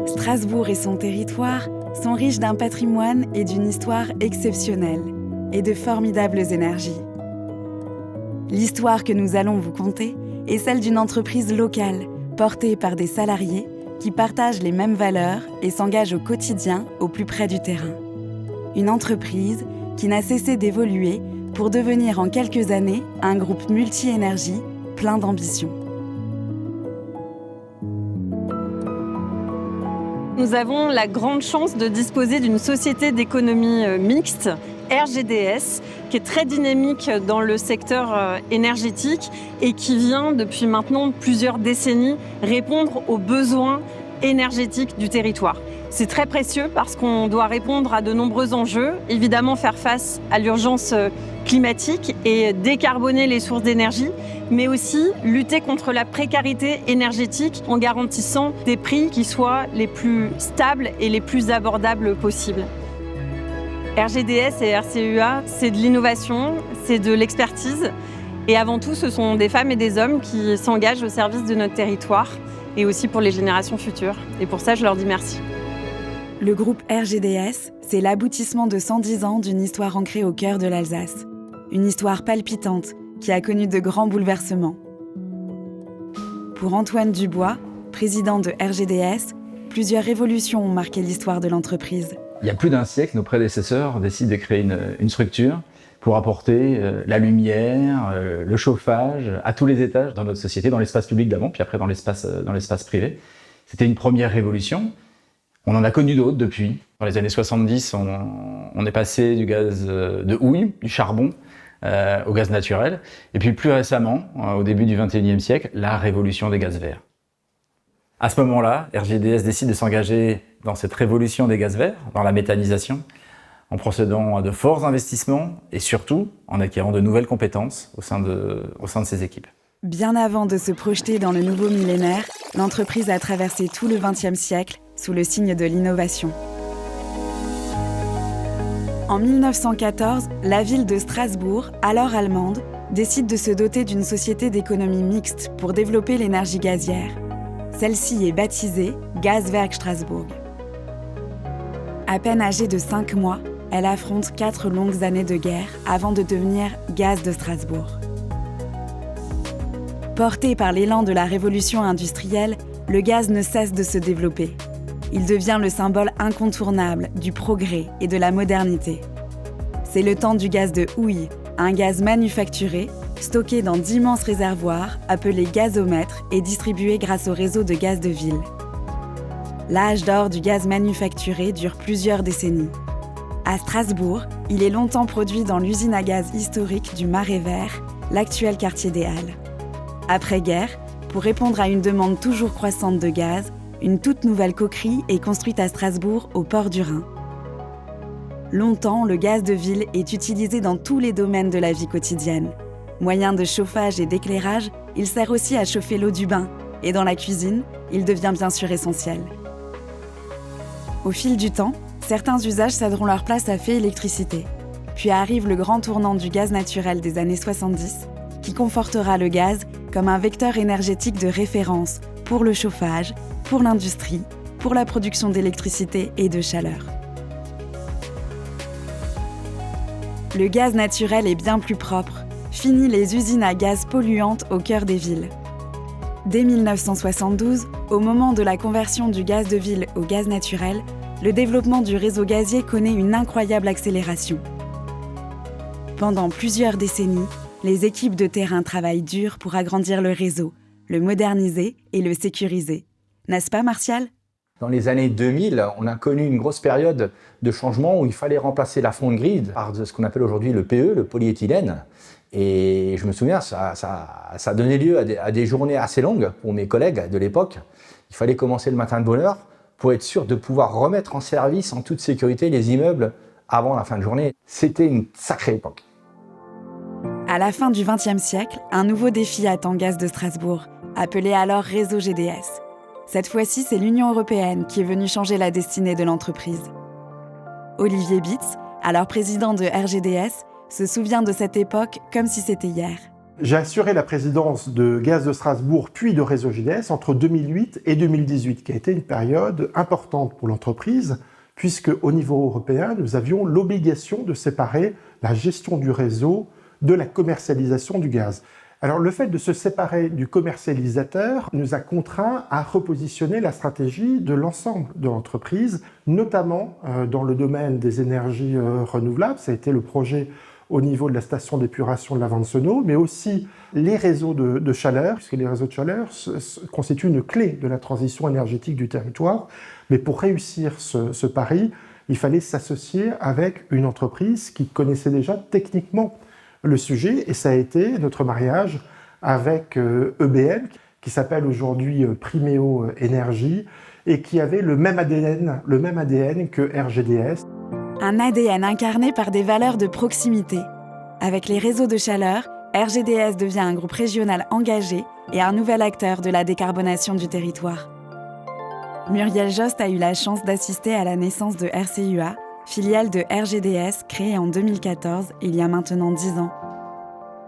Strasbourg et son territoire sont riches d'un patrimoine et d'une histoire exceptionnelle et de formidables énergies. L'histoire que nous allons vous conter est celle d'une entreprise locale, portée par des salariés qui partagent les mêmes valeurs et s'engagent au quotidien au plus près du terrain. Une entreprise qui n'a cessé d'évoluer pour devenir en quelques années un groupe multi-énergie plein d'ambition. Nous avons la grande chance de disposer d'une société d'économie mixte, RGDS, qui est très dynamique dans le secteur énergétique et qui vient depuis maintenant plusieurs décennies répondre aux besoins énergétiques du territoire. C'est très précieux parce qu'on doit répondre à de nombreux enjeux, évidemment faire face à l'urgence climatique et décarboner les sources d'énergie, mais aussi lutter contre la précarité énergétique en garantissant des prix qui soient les plus stables et les plus abordables possibles. RGDS et RCUA, c'est de l'innovation, c'est de l'expertise et avant tout, ce sont des femmes et des hommes qui s'engagent au service de notre territoire et aussi pour les générations futures. Et pour ça, je leur dis merci. Le groupe RGDS, c'est l'aboutissement de 110 ans d'une histoire ancrée au cœur de l'Alsace. Une histoire palpitante qui a connu de grands bouleversements. Pour Antoine Dubois, président de RGDS, plusieurs révolutions ont marqué l'histoire de l'entreprise. Il y a plus d'un siècle, nos prédécesseurs décident de créer une structure pour apporter la lumière, le chauffage à tous les étages dans notre société, dans l'espace public d'avant, puis après dans l'espace privé. C'était une première révolution. On en a connu d'autres depuis. Dans les années 70, on est passé du gaz de houille, du charbon, au gaz naturel. Et puis plus récemment, au début du XXIe siècle, la révolution des gaz verts. À ce moment-là, RGDS décide de s'engager dans cette révolution des gaz verts, dans la méthanisation, en procédant à de forts investissements et surtout en acquérant de nouvelles compétences au sein de ses équipes. Bien avant de se projeter dans le nouveau millénaire, l'entreprise a traversé tout le XXe siècle sous le signe de l'innovation. En 1914, la ville de Strasbourg, alors allemande, décide de se doter d'une société d'économie mixte pour développer l'énergie gazière. Celle-ci est baptisée Gaswerk Strasbourg. À peine âgée de 5 mois, elle affronte 4 longues années de guerre avant de devenir Gaz de Strasbourg. Porté par l'élan de la révolution industrielle, le gaz ne cesse de se développer. Il devient le symbole incontournable du progrès et de la modernité. C'est le temps du gaz de houille, un gaz manufacturé, stocké dans d'immenses réservoirs, appelés gazomètres et distribué grâce au réseau de gaz de ville. L'âge d'or du gaz manufacturé dure plusieurs décennies. À Strasbourg, il est longtemps produit dans l'usine à gaz historique du Marais Vert, l'actuel quartier des Halles. Après-guerre, pour répondre à une demande toujours croissante de gaz, une toute nouvelle coquerie est construite à Strasbourg, au port du Rhin. Longtemps, le gaz de ville est utilisé dans tous les domaines de la vie quotidienne. Moyen de chauffage et d'éclairage, il sert aussi à chauffer l'eau du bain. Et dans la cuisine, il devient bien sûr essentiel. Au fil du temps, certains usages céderont leur place à fait électricité. Puis arrive le grand tournant du gaz naturel des années 70, qui confortera le gaz comme un vecteur énergétique de référence pour le chauffage, pour l'industrie, pour la production d'électricité et de chaleur. Le gaz naturel est bien plus propre. Fini les usines à gaz polluantes au cœur des villes. Dès 1972, au moment de la conversion du gaz de ville au gaz naturel, le développement du réseau gazier connaît une incroyable accélération. Pendant plusieurs décennies, les équipes de terrain travaillent dur pour agrandir le réseau, le moderniser et le sécuriser. N'est-ce pas, Martial ? Dans les années 2000, on a connu une grosse période de changement où il fallait remplacer la fonte grid par ce qu'on appelle aujourd'hui le PE, le polyéthylène. Et je me souviens, ça donnait lieu à des journées assez longues pour mes collègues de l'époque. Il fallait commencer le matin de bonne heure pour être sûr de pouvoir remettre en service en toute sécurité les immeubles avant la fin de journée. C'était une sacrée époque. À la fin du XXe siècle, un nouveau défi attend Gaz de Strasbourg, appelé alors Réseau GDS. Cette fois-ci, c'est l'Union européenne qui est venue changer la destinée de l'entreprise. Olivier Bitz, alors président de RGDS, se souvient de cette époque comme si c'était hier. J'ai assuré la présidence de Gaz de Strasbourg puis de Réseau GDS entre 2008 et 2018, qui a été une période importante pour l'entreprise, puisque au niveau européen, nous avions l'obligation de séparer la gestion du réseau de la commercialisation du gaz. Alors le fait de se séparer du commercialisateur nous a contraints à repositionner la stratégie de l'ensemble de l'entreprise, notamment dans le domaine des énergies renouvelables. Ça a été le projet au niveau de la station d'épuration de la Vansenau, mais aussi les réseaux de chaleur, puisque les réseaux de chaleur constituent une clé de la transition énergétique du territoire. Mais pour réussir ce pari, il fallait s'associer avec une entreprise qui connaissait déjà techniquement le sujet, et ça a été notre mariage avec EBL, qui s'appelle aujourd'hui Primeo Énergie, et qui avait le même ADN que RGDS. Un ADN incarné par des valeurs de proximité. Avec les réseaux de chaleur, RGDS devient un groupe régional engagé et un nouvel acteur de la décarbonation du territoire. Muriel Jost a eu la chance d'assister à la naissance de RCUA, filiale de RGDS créée en 2014, il y a maintenant 10 ans.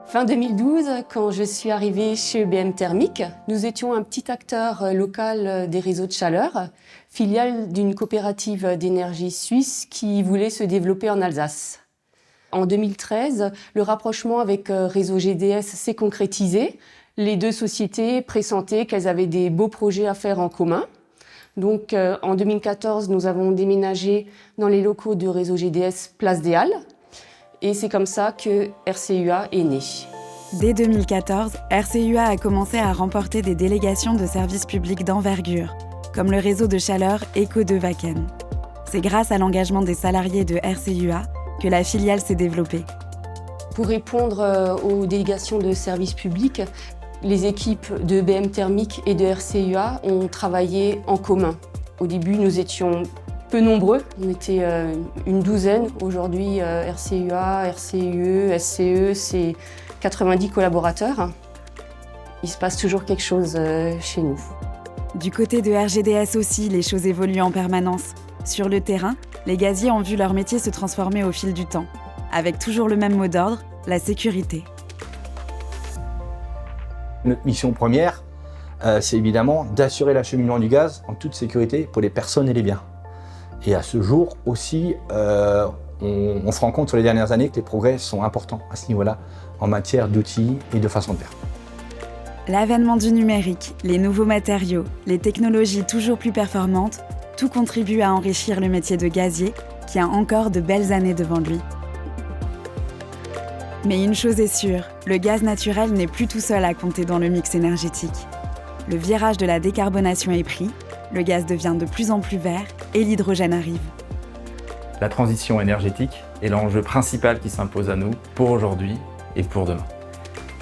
Fin 2012, quand je suis arrivée chez EBM Thermique, nous étions un petit acteur local des réseaux de chaleur, filiale d'une coopérative d'énergie suisse qui voulait se développer en Alsace. En 2013, le rapprochement avec Réseau GDS s'est concrétisé. Les deux sociétés pressentaient qu'elles avaient des beaux projets à faire en commun. Donc en 2014, nous avons déménagé dans les locaux de Réseau GDS Place des Halles. Et c'est comme ça que RCUA est né. Dès 2014, RCUA a commencé à remporter des délégations de services publics d'envergure, comme le réseau de chaleur Eco de Wacken. C'est grâce à l'engagement des salariés de RCUA que la filiale s'est développée. Pour répondre aux délégations de services publics, les équipes de EBM Thermique et de RCUA ont travaillé en commun. Au début, nous étions peu nombreux, on était une douzaine. Aujourd'hui, RCUA, RCUE, SCE, c'est 90 collaborateurs. Il se passe toujours quelque chose chez nous. Du côté de RGDS aussi, les choses évoluent en permanence. Sur le terrain, les gaziers ont vu leur métier se transformer au fil du temps, avec toujours le même mot d'ordre, la sécurité. Notre mission première, c'est évidemment d'assurer l'acheminement du gaz en toute sécurité pour les personnes et les biens. Et à ce jour aussi, on se rend compte sur les dernières années que les progrès sont importants à ce niveau-là, en matière d'outils et de façon de faire. L'avènement du numérique, les nouveaux matériaux, les technologies toujours plus performantes, tout contribue à enrichir le métier de gazier, qui a encore de belles années devant lui. Mais une chose est sûre, le gaz naturel n'est plus tout seul à compter dans le mix énergétique. Le virage de la décarbonation est pris, le gaz devient de plus en plus vert et l'hydrogène arrive. La transition énergétique est l'enjeu principal qui s'impose à nous pour aujourd'hui et pour demain.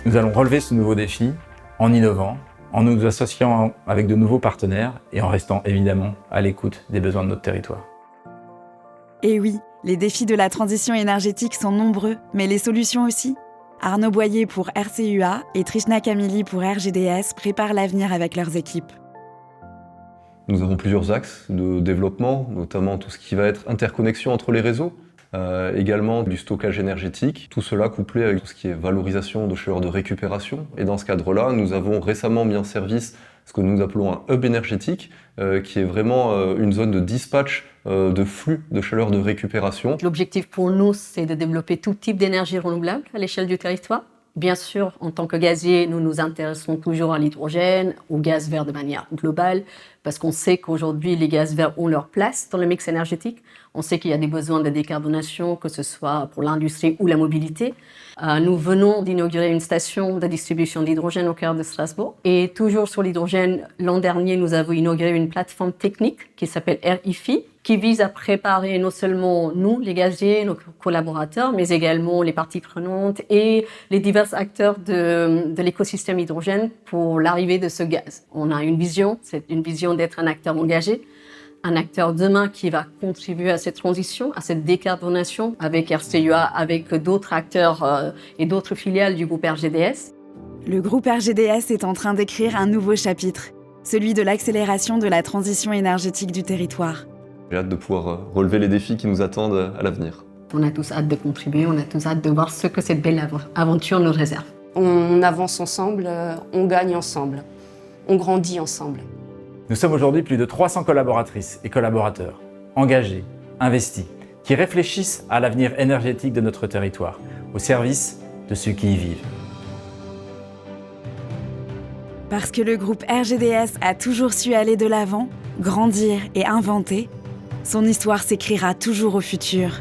Nous allons relever ce nouveau défi en innovant, en nous associant avec de nouveaux partenaires et en restant évidemment à l'écoute des besoins de notre territoire. Et oui, les défis de la transition énergétique sont nombreux, mais les solutions aussi. Arnaud Boyer pour RCUA et Trishna Kamili pour RGDS préparent l'avenir avec leurs équipes. Nous avons plusieurs axes de développement, notamment tout ce qui va être interconnexion entre les réseaux, également du stockage énergétique, tout cela couplé avec tout ce qui est valorisation de chaleur de récupération. Et dans ce cadre-là, nous avons récemment mis en service ce que nous appelons un hub énergétique, qui est vraiment une zone de dispatch de flux de chaleur de récupération. L'objectif pour nous, c'est de développer tout type d'énergie renouvelable à l'échelle du territoire. Bien sûr, en tant que gazier, nous nous intéressons toujours à l'hydrogène, au gaz vert de manière globale, parce qu'on sait qu'aujourd'hui, les gaz verts ont leur place dans le mix énergétique. On sait qu'il y a des besoins de décarbonation, que ce soit pour l'industrie ou la mobilité. Nous venons d'inaugurer une station de distribution d'hydrogène au cœur de Strasbourg. Et toujours sur l'hydrogène, l'an dernier, nous avons inauguré une plateforme technique qui s'appelle RIFI, qui vise à préparer non seulement nous, les gaziers, nos collaborateurs, mais également les parties prenantes et les divers acteurs de l'écosystème hydrogène pour l'arrivée de ce gaz. On a une vision, c'est une vision d'être un acteur engagé, un acteur demain qui va contribuer à cette transition, à cette décarbonation avec RCUA, avec d'autres acteurs et d'autres filiales du groupe RGDS. Le groupe RGDS est en train d'écrire un nouveau chapitre, celui de l'accélération de la transition énergétique du territoire. J'ai hâte de pouvoir relever les défis qui nous attendent à l'avenir. On a tous hâte de contribuer, on a tous hâte de voir ce que cette belle aventure nous réserve. On avance ensemble, on gagne ensemble, on grandit ensemble. Nous sommes aujourd'hui plus de 300 collaboratrices et collaborateurs, engagés, investis, qui réfléchissent à l'avenir énergétique de notre territoire, au service de ceux qui y vivent. Parce que le groupe RGDS a toujours su aller de l'avant, grandir et inventer, son histoire s'écrira toujours au futur.